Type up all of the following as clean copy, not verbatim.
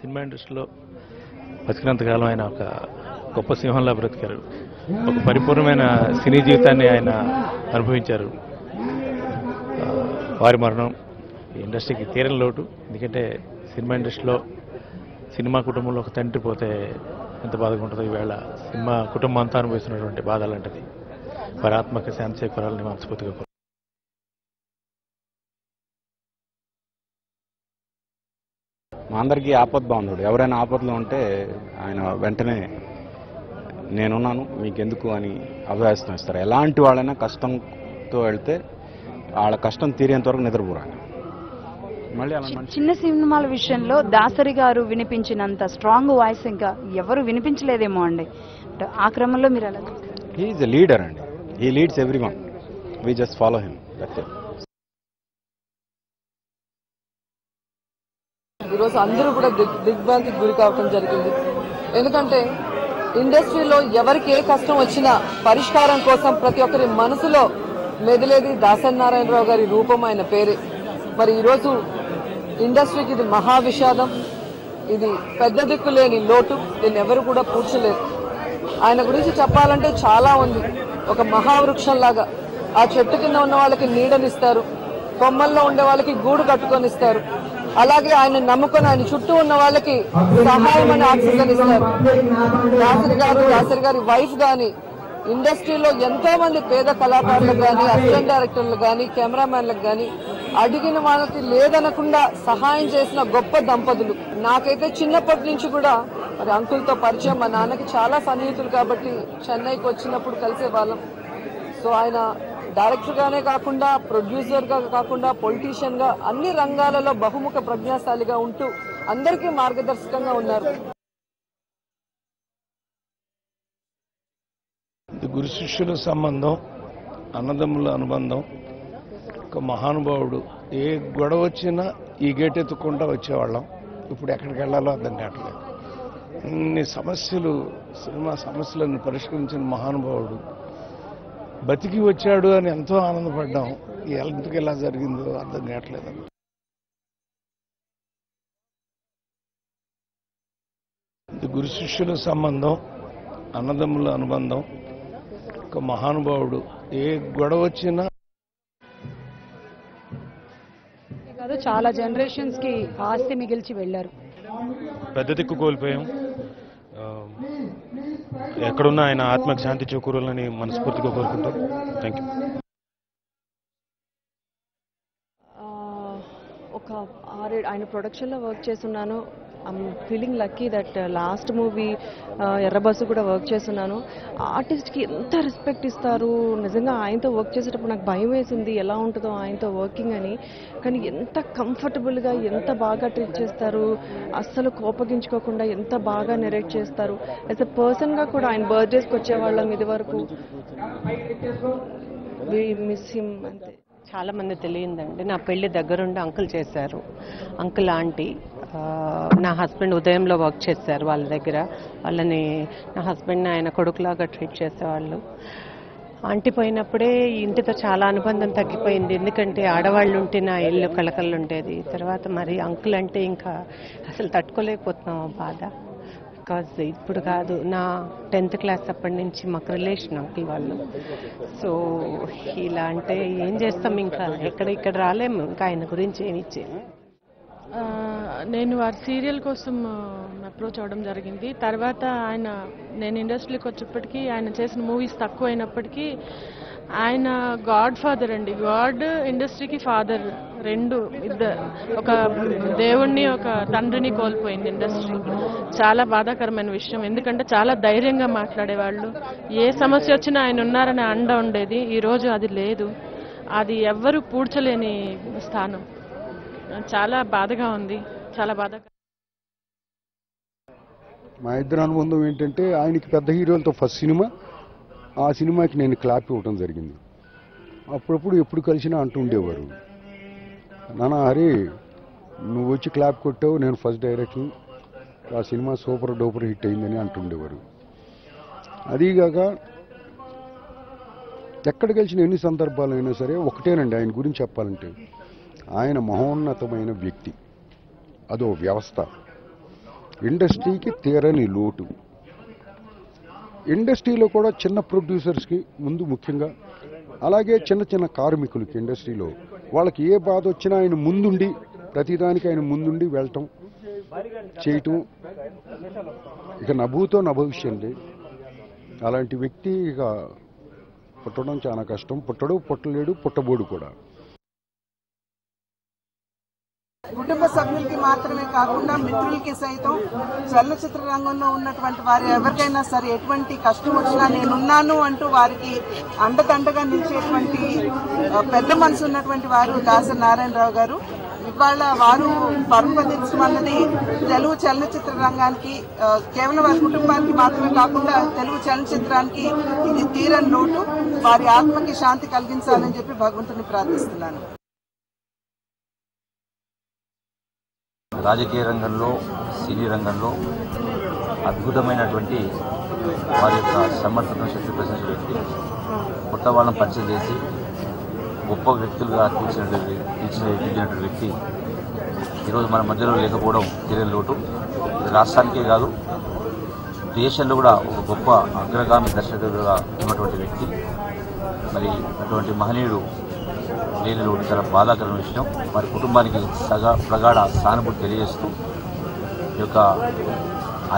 Cinema ఇండస్ట్రీలో బతికినంతకాలం ఆయన ఒక గొప్ప సింహంలా బ్రతికారు. ఒక పరిపూర్ణమైన సినీ జీవితాన్ని ఆయన అనుభవించారు. వారి మరణం ఇండస్ట్రీకి తీరని లోటు. ఎందుకంటే సినిమా ఇండస్ట్రీలో సినిమా కుటుంబంలో ఒక తండ్రి పోతే ఎంత బాధగా ఉంటుందో ఈవేళ సినిమా కుటుంబం అంతా అనుభవిస్తున్నటువంటి బాధ లాంటిది. వారి ఆత్మకి శాంతి చేకూరాలని మనస్ఫూర్తిగా కోరుకుంటున్నాను. మా అందరికీ ఆపద బాగుండు. ఎవరైనా ఆపదలో ఉంటే ఆయన వెంటనే నేనున్నాను మీకెందుకు అని అభయాస్తం ఇస్తారు. ఎలాంటి వాళ్ళైనా కష్టంతో వెళ్తే వాళ్ళ కష్టం తీరేంత వరకు నిద్రపోరాలి. మళ్ళీ అలా చిన్న సినిమాల విషయంలో దాసరి గారు వినిపించినంత స్ట్రాంగ్ వాయిస్ ఇంకా ఎవరు వినిపించలేదేమో అండి. ఆ క్రమంలో మీరు ఎలా? హీ ఈజ్ ఎ లీడర్ అండి. He leads every one. We just follow him. ఈరోజు అందరూ కూడా దిగ్భ్రాంతికి గురి కావడం జరిగింది. ఎందుకంటే ఇండస్ట్రీలో ఎవరికి ఏ కష్టం వచ్చినా పరిష్కారం కోసం ప్రతి ఒక్కరి మనసులో మెదిలేది దాసరి నారాయణరావు గారి రూపం, ఆయన పేరే. మరి ఈరోజు ఇండస్ట్రీకి ఇది మహా విషాదం, ఇది పెద్ద దిక్కు లేని లోటు. దీన్ని ఎవరు కూడా పూడ్చలేరు. ఆయన గురించి చెప్పాలంటే చాలా ఉంది. ఒక మహావృక్షంలాగా ఆ చెట్టు కింద ఉన్న వాళ్ళకి నీడనిస్తారు, కొమ్మల్లో ఉండే వాళ్ళకి గూడు కట్టుకొని ఇస్తారు. అలాగే ఆయన నమ్ముకొని ఆయన చుట్టూ ఉన్న వాళ్ళకి సహాయమైన ఆక్సిజన్ ఇస్తారు. దాసరి గారి వైఫ్ గాని ఇండస్ట్రీలో ఎంతో మంది పేద కళాకారులకు గాని, అసిస్టెంట్ డైరెక్టర్లకు గాని, కెమెరామ్యాన్లకు గాని అడిగిన వాళ్ళకి లేదనకుండా సహాయం చేసిన గొప్ప దంపతులు. నాకైతే చిన్నప్పటి నుంచి కూడా మరి అంకుల్తో పరిచయం. మా నాన్నకి చాలా సన్నిహితులు కాబట్టి చెన్నైకి వచ్చినప్పుడు కలిసే వాళ్ళం. సో ఆయన డైరెక్టర్ గానే కాకుండా, ప్రొడ్యూసర్ గా కాకుండా, పొలిటీషియన్ గా అన్ని రంగాలలో బహుముఖ ప్రజ్ఞాశాలిగా ఉంటూ అందరికీ మార్గదర్శకంగా ఉన్నారు. గురు శిష్యుల సంబంధం, అన్నదమ్ముల అనుబంధం. ఒక మహానుభావుడు. ఏ గొడవ వచ్చినా ఈ గేట్ ఎత్తుకుంటా వచ్చేవాళ్ళం. ఇప్పుడు ఎక్కడికి వెళ్ళాలో అర్థం కావట్లేదు. ఇన్ని సమస్యలు, సినిమా సమస్యలను పరిష్కరించిన మహానుభావుడు బతికి వచ్చాడు అని ఎంతో ఆనందపడ్డాం. ఎందుకు ఎలా జరిగిందో అర్థం కావట్లేదు. గురు శిష్యుల సంబంధం, అన్నదమ్ముల అనుబంధం. ఒక మహానుభావుడు. ఏ గొడవ వచ్చినా కాదు, చాలా జనరేషన్స్ కి ఆస్తి మిగిల్చి వెళ్లారు. పెద్ద దిక్కు కోల్పోయాం. ఎక్కడున్నా ఆయన ఆత్మకు శాంతి చేకూరాలని మనస్ఫూర్తిగా కోరుకుంటాం. Thank you. ఒక ఆయన ప్రొడక్షన్లో వర్క్ చేస్తున్నాను. I'm feeling lucky that last movie ఎర్రబస్సు కూడా వర్క్ చేస్తున్నాను. ఆర్టిస్ట్కి ఎంత రెస్పెక్ట్ ఇస్తారు. నిజంగా ఆయనతో వర్క్ చేసేటప్పుడు నాకు భయం వేసింది ఎలా ఉంటుందో ఆయనతో వర్కింగ్ అని. కానీ ఎంత కంఫర్టబుల్గా, ఎంత బాగా ట్రీట్ చేస్తారు. అస్సలు కోపగించుకోకుండా ఎంత బాగా నెరేట్ చేస్తారు. యాజ్ ఎ పర్సన్గా కూడా ఆయన బర్త్డేస్కి వచ్చేవాళ్ళం ఇది వరకు. వి మిస్ హిమ్ అంతే. చాలా మంది తెలియదండి. నా పెళ్లి దగ్గరుండి అంకుల్ చేశారు. అంకుల్ ఆంటీ నా హస్బెండ్ ఉదయంలో వర్క్ చేశారు వాళ్ళ దగ్గర. వాళ్ళని, నా హస్బెండ్ని ఆయన కొడుకులాగా ట్రీట్ చేసేవాళ్ళు. ఆంటీ పోయినప్పుడే ఇంటితో చాలా అనుబంధం తగ్గిపోయింది. ఎందుకంటే ఆడవాళ్ళు ఉంటే నా ఇల్లు కళకళలు ఉండేది. తర్వాత మరి అంకుల్ అంటే ఇంకా అసలు తట్టుకోలేకపోతున్నాం బాధ. బికాజ్ ఇప్పుడు కాదు, నా 10th క్లాస్ అప్పటి నుంచి మాకు రిలేషన్ అంకుల్ వాళ్ళు. సో ఇలా అంటే ఏం చేస్తాం, ఇంకా ఇక్కడ రాలేము. ఇంకా ఆయన గురించి ఏమి ఇచ్చేది. నేను వారి సీరియల్ కోసం అప్రోచ్ అవ్వడం జరిగింది. తర్వాత నేను ఇండస్ట్రీకి వచ్చేప్పటికీ ఆయన చేసిన మూవీస్ తక్కువ అయినప్పటికీ ఆయన గాడ్ ఫాదర్ అండి. గాడ్, ఇండస్ట్రీకి ఫాదర్, రెండు ఒక దేవుణ్ణి, ఒక తండ్రిని కోల్పోయింది ఇండస్ట్రీ. చాలా బాధాకరమైన విషయం. ఎందుకంటే చాలా ధైర్యంగా మాట్లాడేవాళ్ళు. ఏ సమస్య వచ్చినా ఆయన ఉన్నారని అండ ఉండేది. ఈరోజు అది లేదు. అది ఎవ్వరూ పూడ్చలేని స్థానం. చాలా బాధగా ఉంది. చాలా బాధగా. మా ఇద్దరు అనుబంధం ఏంటంటే, ఆయనకి పెద్ద హీరోలతో ఫస్ట్ సినిమా, ఆ సినిమాకి నేను క్లాప్ ఇవ్వటం జరిగింది. అప్పుడప్పుడు ఎప్పుడు కలిసినా అంటూ ఉండేవారు, నాన్న హరి నువ్వు వచ్చి క్లాప్ కొట్టావు, నేను ఫస్ట్ డైరెక్షన్, ఆ సినిమా సూపర్ డూపర్ హిట్ అయిందని అంటుండేవారు. అదీగాక ఎక్కడ కలిసిన ఎన్ని సందర్భాలైనా సరే ఒకటేనండి ఆయన గురించి చెప్పాలంటే, ఆయన మహోన్నతమైన వ్యక్తి. అదో వ్యవస్థ. ఇండస్ట్రీకి తీరని లోటు. ఇండస్ట్రీలో కూడా చిన్న ప్రొడ్యూసర్స్కి ముందు ముఖ్యంగా, అలాగే చిన్న చిన్న కార్మికులకి ఇండస్ట్రీలో వాళ్ళకి ఏ బాధ వచ్చినా ఆయన ముందుండి, ప్రతిదానికి ఆయన ముందుండి వెళ్ళటం చేయటం ఇక నభూతో నభవిష్యండి. అలాంటి వ్యక్తి ఇక పుట్టడం చాలా కష్టం. పుట్టడు, పుట్టలేడు, పుట్టబోడు కూడా. కుటుంబ సభ్యులకి మాత్రమే కాకుండా మిత్రులకి సైతం చలనచిత్ర రంగంలో ఉన్నటువంటి వారు ఎవరికైనా సరే ఎటువంటి కష్టం వచ్చినా నేనున్నాను అంటూ వారికి అండదండగా నిలిచేటువంటి పెద్ద మనసు ఉన్నటువంటి వారు దాసరి నారాయణరావు గారు. ఇవాళ వారు పరమపదించడం అన్నది తెలుగు చలనచిత్ర రంగానికి, కేవలం వారి కుటుంబానికి మాత్రమే కాకుండా తెలుగు చలనచిత్రానికి ఇది తీరని లోటు. వారి ఆత్మకి శాంతి కలిగించాలని చెప్పి భగవంతుని ప్రార్థిస్తున్నాను. రాజకీయ రంగంలో, సినీ రంగంలో అద్భుతమైనటువంటి వారి యొక్క సమర్థతను శక్తి ప్రదర్శించిన వ్యక్తి, కొత్త వాళ్ళని పరిచయం చేసి గొప్ప వ్యక్తులుగా తీర్చిదిద్దినటువంటి వ్యక్తి ఈరోజు మన మధ్యలో లేకపోవడం తీరని లోటు. ఇది రాష్ట్రానికే కాదు, దేశంలో కూడా ఒక గొప్ప అగ్రగామి దర్శకుడుగా ఉన్నటువంటి వ్యక్తి. మరి అటువంటి మహనీయుడు లేని లోటు చాలా బాధాకరమైన విషయం. వారి కుటుంబానికి ప్రగాఢ సానుభూతి తెలియజేస్తూ ఈ యొక్క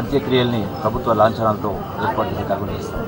అంత్యక్రియల్ని ప్రభుత్వ లాంఛనాలతో ఏర్పాటు చేసి చేస్తాం.